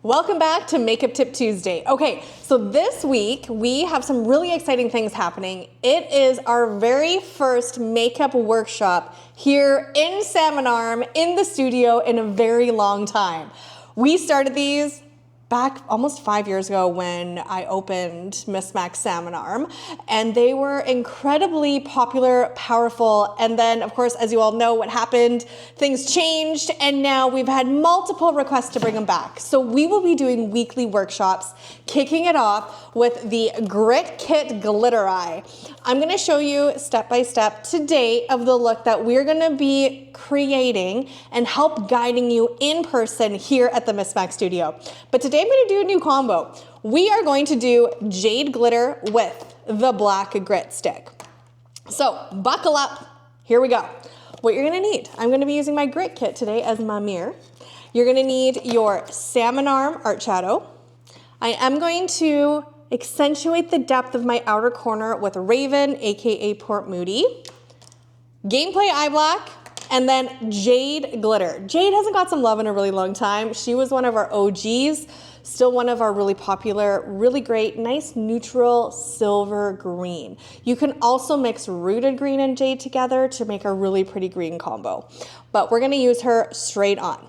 Welcome back to Makeup Tip Tuesday. Okay, so this week we have some really exciting things happening. It is our very first makeup workshop here in Salmon Arm in the studio in a very long time. We started these back almost 5 years ago when I opened MisMacK Salmon Arm, and they were incredibly popular, powerful, and then of course, as you all know what happened, things changed, and now we've had multiple requests to bring them back. So we will be doing weekly workshops, kicking it off with the Grit Kit Glitter Eye. I'm gonna show you step by step today of the look that we're gonna be creating and help guiding you in person here at the MisMacK studio. But today I'm gonna do a new combo. We are going to do jade glitter with the black grit stick. So buckle up, here we go. What you're gonna need, I'm gonna be using my grit kit today as my mirror. You're gonna need your Salmon Arm art shadow. I am going to accentuate the depth of my outer corner with Raven, AKA Port Moody, Gameplay Eye Black, and then jade glitter. Jade hasn't got some love in a really long time. She was one of our OGs, still one of our really popular, really great, nice neutral silver green. You can also mix rooted green and jade together to make a really pretty green combo. But we're gonna use her straight on.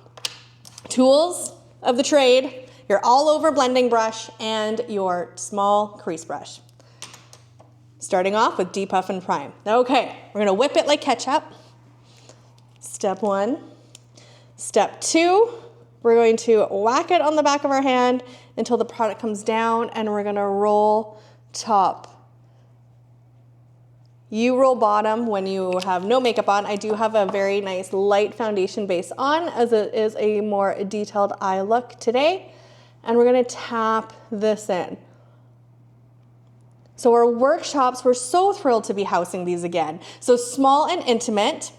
Tools of the trade, your all over blending brush and your small crease brush. Starting off with Depuff and Prime. Okay, we're gonna whip it like ketchup. Step one. Step two, we're going to whack it on the back of our hand until the product comes down, and we're gonna roll top. You roll bottom when you have no makeup on. I do have a very nice light foundation base on, as it is a more detailed eye look today. And we're gonna tap this in. So our workshops, we're so thrilled to be housing these again. So small and intimate,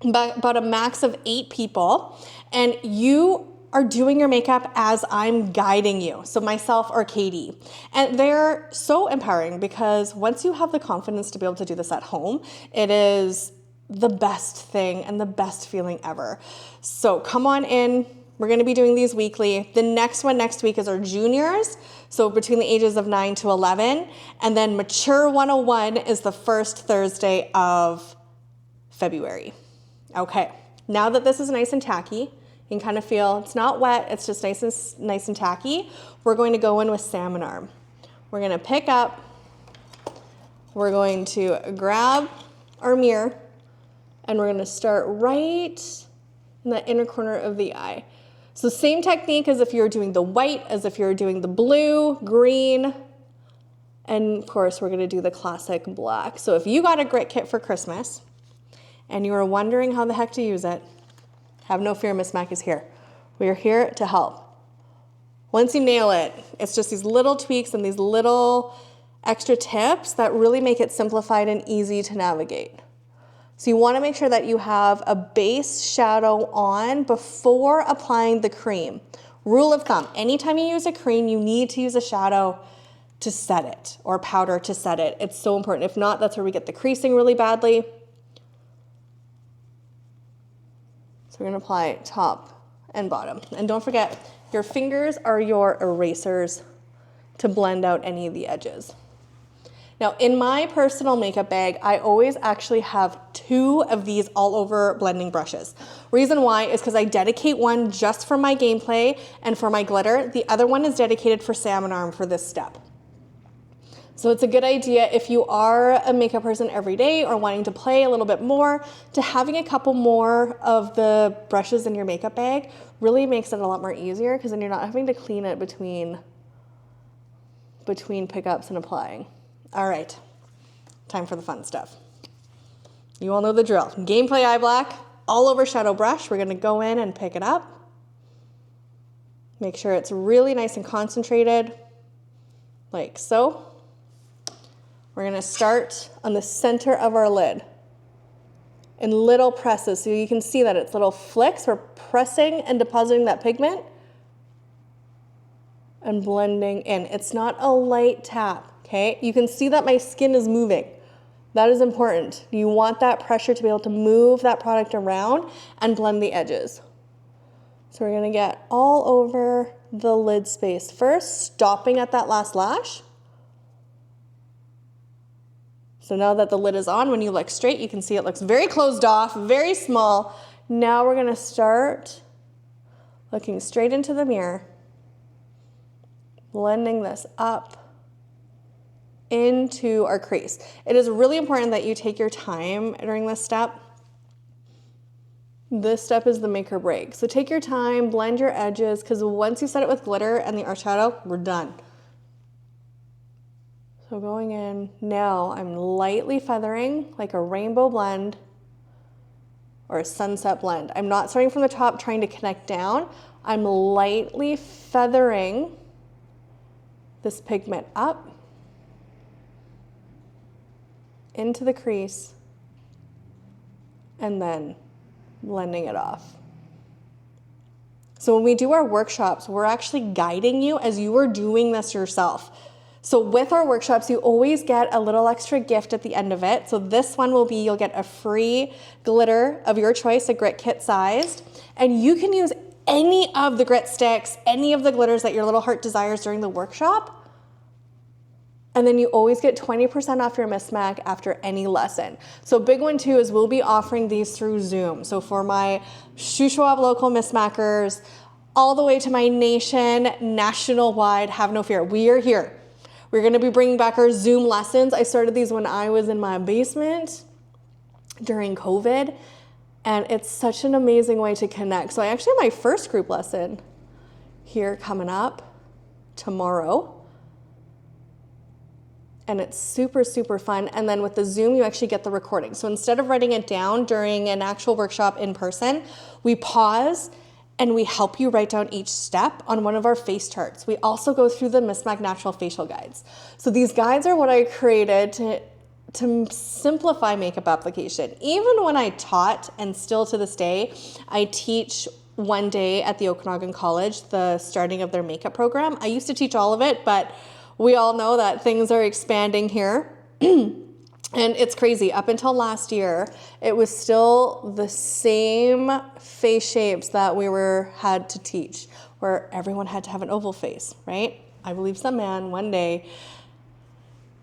about a max of 8 people, and you are doing your makeup as I'm guiding you. So myself or Katie. And they're so empowering because once you have the confidence to be able to do this at home, it is the best thing and the best feeling ever. So come on in. We're gonna be doing these weekly. The next one next week is our juniors, so between the ages of 9 to 11. And then Mature 101 is the first Thursday of February. Okay, now that this is nice and tacky, you can kind of feel it's not wet, it's just nice and tacky, we're going to go in with Salmon Arm. We're gonna pick up, we're going to grab our mirror, and we're gonna start right in the inner corner of the eye. So same technique as if you're doing the white, as if you're doing the blue, green, and of course we're gonna do the classic black. So if you got a grit kit for Christmas, and you are wondering how the heck to use it, have no fear, MisMacK is here. We are here to help. Once you nail it, it's just these little tweaks and these little extra tips that really make it simplified and easy to navigate. So you wanna make sure that you have a base shadow on before applying the cream. Rule of thumb, anytime you use a cream, you need to use a shadow to set it, or powder to set it. It's so important. If not, that's where we get the creasing really badly. We're gonna apply top and bottom. And don't forget, your fingers are your erasers to blend out any of the edges. Now, in my personal makeup bag, I always actually have 2 of these all over blending brushes. Reason why is because I dedicate one just for my gameplay and for my glitter. The other one is dedicated for Salmon Arm for this step. So it's a good idea if you are a makeup person every day or wanting to play a little bit more, to having a couple more of the brushes in your makeup bag really makes it a lot more easier, because then you're not having to clean it between pickups and applying. All right, time for the fun stuff. You all know the drill. Gameplay Eye Black, all over shadow brush. We're gonna go in and pick it up. Make sure it's really nice and concentrated, like so. We're gonna start on the center of our lid in little presses. So you can see that it's little flicks. We're pressing and depositing that pigment and blending in. It's not a light tap, okay? You can see that my skin is moving. That is important. You want that pressure to be able to move that product around and blend the edges. So we're gonna get all over the lid space first, stopping at that last lash. So now that the lid is on, when you look straight, you can see it looks very closed off, very small. Now we're gonna start looking straight into the mirror, blending this up into our crease. It is really important that you take your time during this step. This step is the make or break. So take your time, blend your edges, because once you set it with glitter and the eyeshadow, we're done. So going in, now I'm lightly feathering like a rainbow blend or a sunset blend. I'm not starting from the top trying to connect down. I'm lightly feathering this pigment up into the crease and then blending it off. So when we do our workshops, we're actually guiding you as you are doing this yourself. So with our workshops, you always get a little extra gift at the end of it. So this one will be, you'll get a free glitter of your choice, a grit kit sized, and you can use any of the grit sticks, any of the glitters that your little heart desires during the workshop. And then you always get 20% off your MisMacK after any lesson. So big one too is we'll be offering these through Zoom. So for my Shuswap local MisMackers, all the way to my national wide, have no fear, we are here. We're gonna be bringing back our Zoom lessons. I started these when I was in my basement during COVID, and it's such an amazing way to connect. So I actually have my first group lesson here coming up tomorrow. And it's super, super fun. And then with the Zoom, you actually get the recording. So instead of writing it down during an actual workshop in person, we pause and we help you write down each step on one of our face charts. We also go through the MisMacK Natural Facial Guides. So these guides are what I created to simplify makeup application. Even when I taught, and still to this day, I teach one day at the Okanagan College, the starting of their makeup program. I used to teach all of it, but we all know that things are expanding here. And it's crazy, up until last year, it was still the same face shapes that we had to teach, where everyone had to have an oval face, right? I believe some man one day,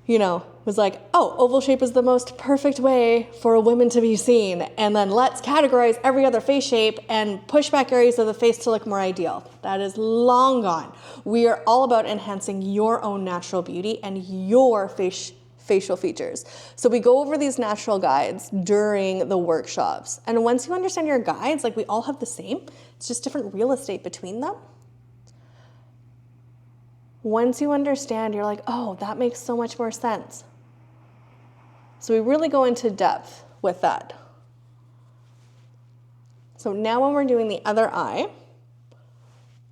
was like, oh, oval shape is the most perfect way for a woman to be seen. And then let's categorize every other face shape and push back areas of the face to look more ideal. That is long gone. We are all about enhancing your own natural beauty and your facial features. So we go over these natural guides during the workshops. And once you understand your guides, like we all have the same, it's just different real estate between them. Once you understand, you're like, oh, that makes so much more sense. So we really go into depth with that. So now when we're doing the other eye,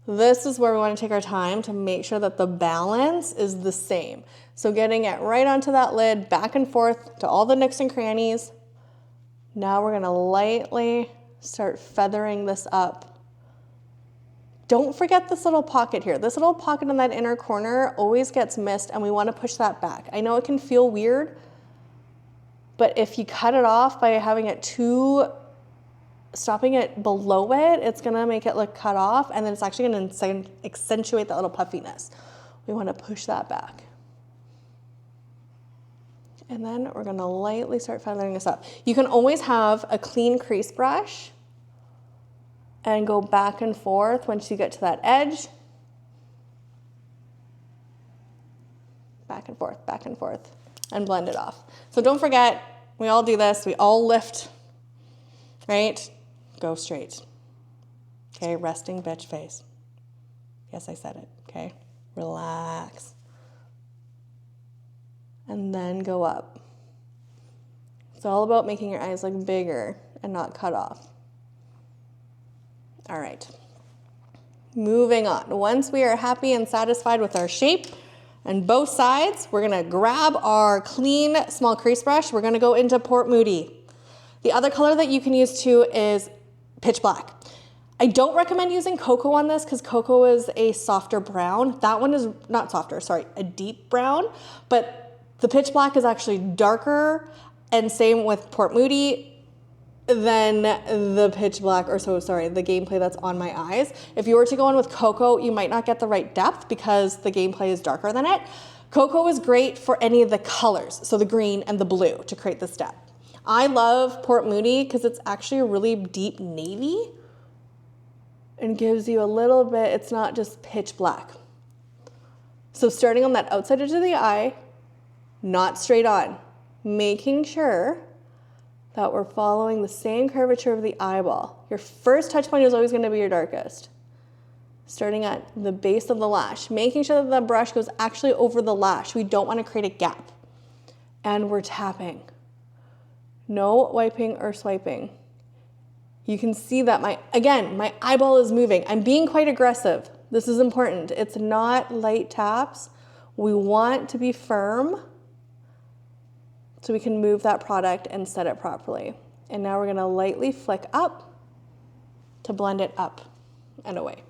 this is where we want to take our time to make sure that the balance is the same. So getting it right onto that lid, back and forth to all the nooks and crannies. Now we're going to lightly start feathering this up. Don't forget this little pocket here. This little pocket in that inner corner always gets missed, and we want to push that back. I know it can feel weird, but if you cut it off by having it stopping it below it, it's gonna make it look cut off, and then it's actually gonna accentuate that little puffiness. We wanna push that back. And then we're gonna lightly start feathering this up. You can always have a clean crease brush and go back and forth once you get to that edge. Back and forth, and blend it off. So don't forget, we all do this, we all lift, right? Go straight. Okay, resting bitch face. Yes, I said it, okay? Relax. And then go up. It's all about making your eyes look bigger and not cut off. All right, moving on. Once we are happy and satisfied with our shape and both sides, we're gonna grab our clean small crease brush. We're gonna go into Port Moody. The other color that you can use too is pitch black. I don't recommend using cocoa on this because cocoa is a softer brown. That one is not softer, sorry, a deep brown, but the pitch black is actually darker, and same with Port Moody. than the pitch black, or so sorry, the gameplay that's on my eyes. If you were to go in with cocoa, you might not get the right depth because the gameplay is darker than it. Cocoa is great for any of the colors, so the green and the blue, to create this depth. I love Port Moody because it's actually a really deep navy and gives you a little bit, it's not just pitch black. So starting on that outside edge of the eye, not straight on, making sure that we're following the same curvature of the eyeball. Your first touch point is always going to be your darkest. Starting at the base of the lash, making sure that the brush goes actually over the lash. We don't want to create a gap. And we're tapping. No wiping or swiping. You can see that my eyeball is moving. I'm being quite aggressive. This is important. It's not light taps. We want to be firm so we can move that product and set it properly. And now we're gonna lightly flick up to blend it up and away.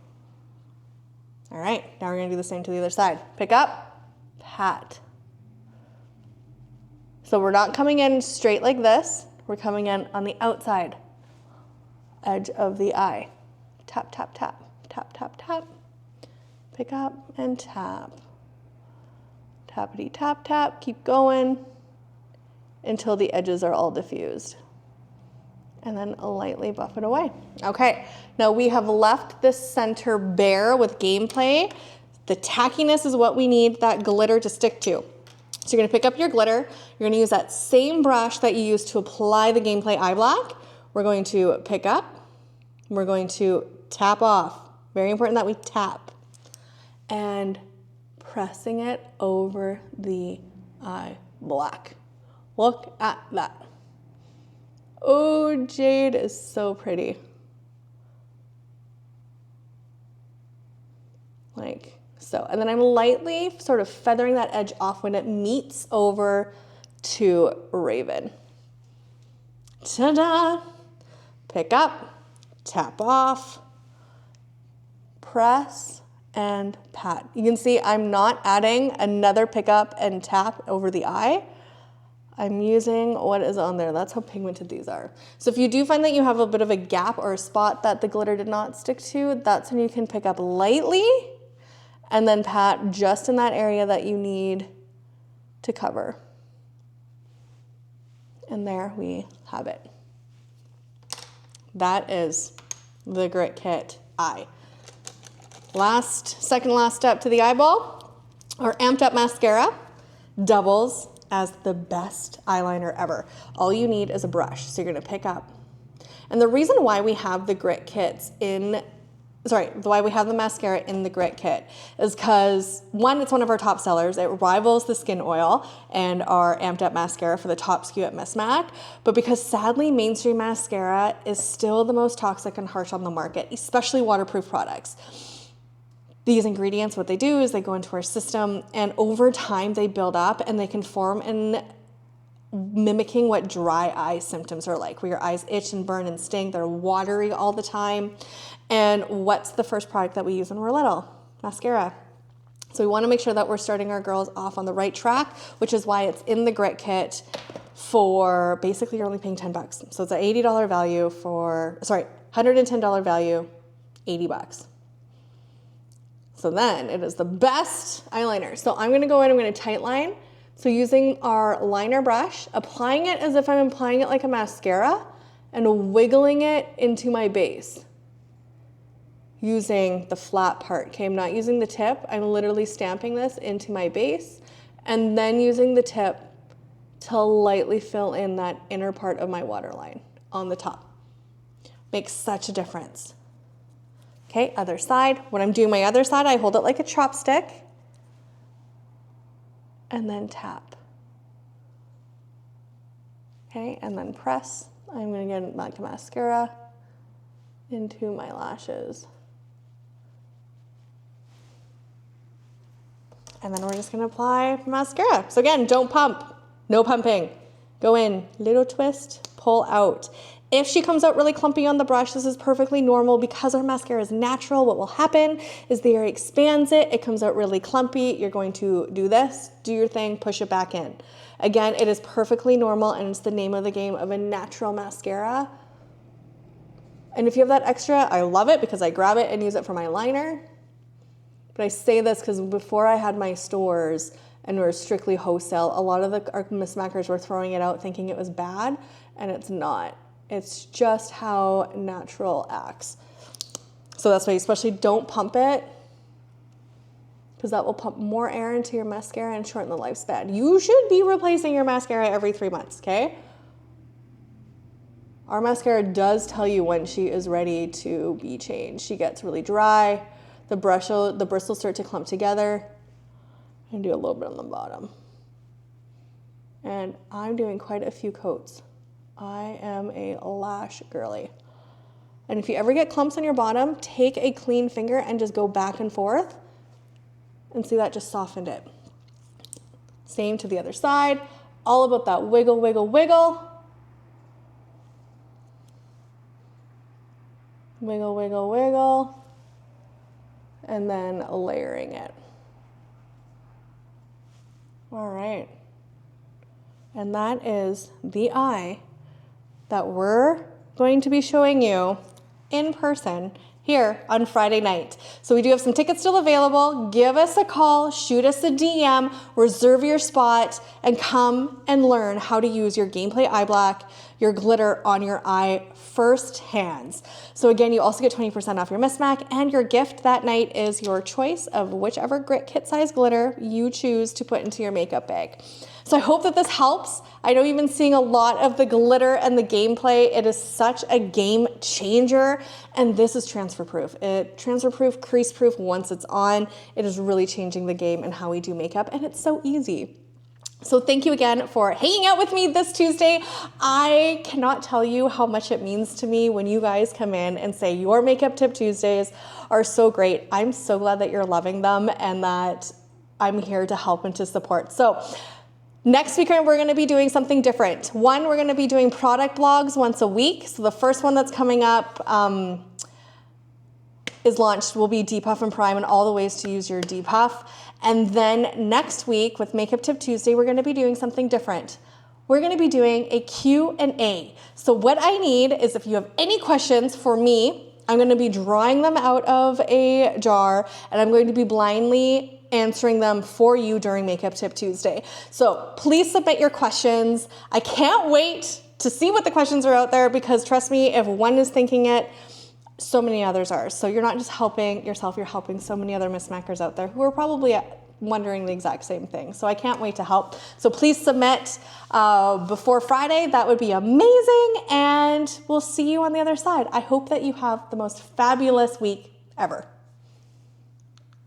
All right, now we're gonna do the same to the other side. Pick up, pat. So we're not coming in straight like this. We're coming in on the outside edge of the eye. Tap, tap, tap, tap, tap, tap. Pick up and tap. Tappity, tap, tap, keep going until the edges are all diffused. And then lightly buff it away. Okay, now we have left this center bare with gameplay. The tackiness is what we need that glitter to stick to. So you're gonna pick up your glitter, you're gonna use that same brush that you used to apply the gameplay eye black. We're going to pick up, we're going to tap off. Very important that we tap. And pressing it over the eye black. Look at that. Oh, jade is so pretty. Like so. And then I'm lightly sort of feathering that edge off when it meets over to Raven. Ta-da! Pick up, tap off, press, and pat. You can see I'm not adding another pick up and tap over the eye. I'm using what is on there. That's how pigmented these are. So if you do find that you have a bit of a gap or a spot that the glitter did not stick to, that's when you can pick up lightly and then pat just in that area that you need to cover. And there we have it. That is the Grit Kit eye. Second last step to the eyeball, our Amped Up mascara doubles as the best eyeliner ever. All you need is a brush, so you're gonna pick up. And the reason why we have the Grit Kits why we have the mascara in the Grit Kit is because, one, it's one of our top sellers. It rivals the Skin Oil and our Amped Up mascara for the top SKU at MisMacK. But because sadly, mainstream mascara is still the most toxic and harsh on the market, especially waterproof products. These ingredients, what they do is they go into our system and over time they build up and they can form in mimicking what dry eye symptoms are like, where your eyes itch and burn and sting, they're watery all the time. And what's the first product that we use when we're little? Mascara. So we wanna make sure that we're starting our girls off on the right track, which is why it's in the Grit Kit for basically you're only paying 10 bucks. So it's an $80 value $110 value, 80 bucks. So then it is the best eyeliner. So I'm gonna go in, I'm gonna tight line. So using our liner brush, applying it as if I'm applying it like a mascara and wiggling it into my base. Using the flat part, okay? I'm not using the tip. I'm literally stamping this into my base and then using the tip to lightly fill in that inner part of my waterline on the top. Makes such a difference. Okay, other side. When I'm doing my other side, I hold it like a chopstick and then tap. Okay, and then press. I'm gonna get like a mascara into my lashes. And then we're just gonna apply mascara. So again, don't pump, no pumping. Go in, little twist, pull out. If she comes out really clumpy on the brush, this is perfectly normal because our mascara is natural. What will happen is the area expands it comes out really clumpy. You're going to do this, do your thing, push it back in. Again, it is perfectly normal and it's the name of the game of a natural mascara And if you have that extra, I love it because I grab it and use it for my liner. But I say this because before I had my stores and we were strictly wholesale, a lot of our MisMackers were throwing it out thinking it was bad, and it's not. It's just how natural acts. So that's why you especially don't pump it, because that will pump more air into your mascara and shorten the lifespan. You should be replacing your mascara every 3 months, okay? Our mascara does tell you when she is ready to be changed. She gets really dry, the bristles start to clump together, and do a little bit on the bottom. And I'm doing quite a few coats. I am a lash girly. And if you ever get clumps on your bottom, take a clean finger and just go back and forth, and see that just softened it. Same to the other side, all about that wiggle, wiggle, wiggle. Wiggle, wiggle, wiggle. And then layering it. All right. And that is the eye that we're going to be showing you in person here on Friday night. So we do have some tickets still available. Give us a call, shoot us a DM, reserve your spot, and come and learn how to use your Gameplay Eye Black, your glitter on your eye firsthand. So again, you also get 20% off your MisMacK, and your gift that night is your choice of whichever grit kit size glitter you choose to put into your makeup bag. So I hope that this helps. I know you've been seeing a lot of the glitter and the gameplay. It is such a game changer, and this is transfer proof. Transfer proof, crease proof once it's on. It is really changing the game and how we do makeup, and it's so easy. So thank you again for hanging out with me this Tuesday. I cannot tell you how much it means to me when you guys come in and say your Makeup Tip Tuesdays are so great. I'm so glad that you're loving them and that I'm here to help and to support. So next week, we're going to be doing something different. One, we're going to be doing product blogs once a week. So the first one that's coming up is launched will be Depuff and Prime and all the ways to use your Depuff. And then next week with Makeup Tip Tuesday, we're going to be doing something different. We're going to be doing a Q&A. So what I need is if you have any questions for me, I'm going to be drawing them out of a jar, and I'm going to be blindly answering them for you during Makeup Tip Tuesday. So please submit your questions. I can't wait to see what the questions are out there, because trust me, if one is thinking it, so many others are. So you're not just helping yourself, you're helping so many other MisMackers out there who are probably wondering the exact same thing. So I can't wait to help. So please submit before Friday. That would be amazing. And we'll see you on the other side. I hope that you have the most fabulous week ever.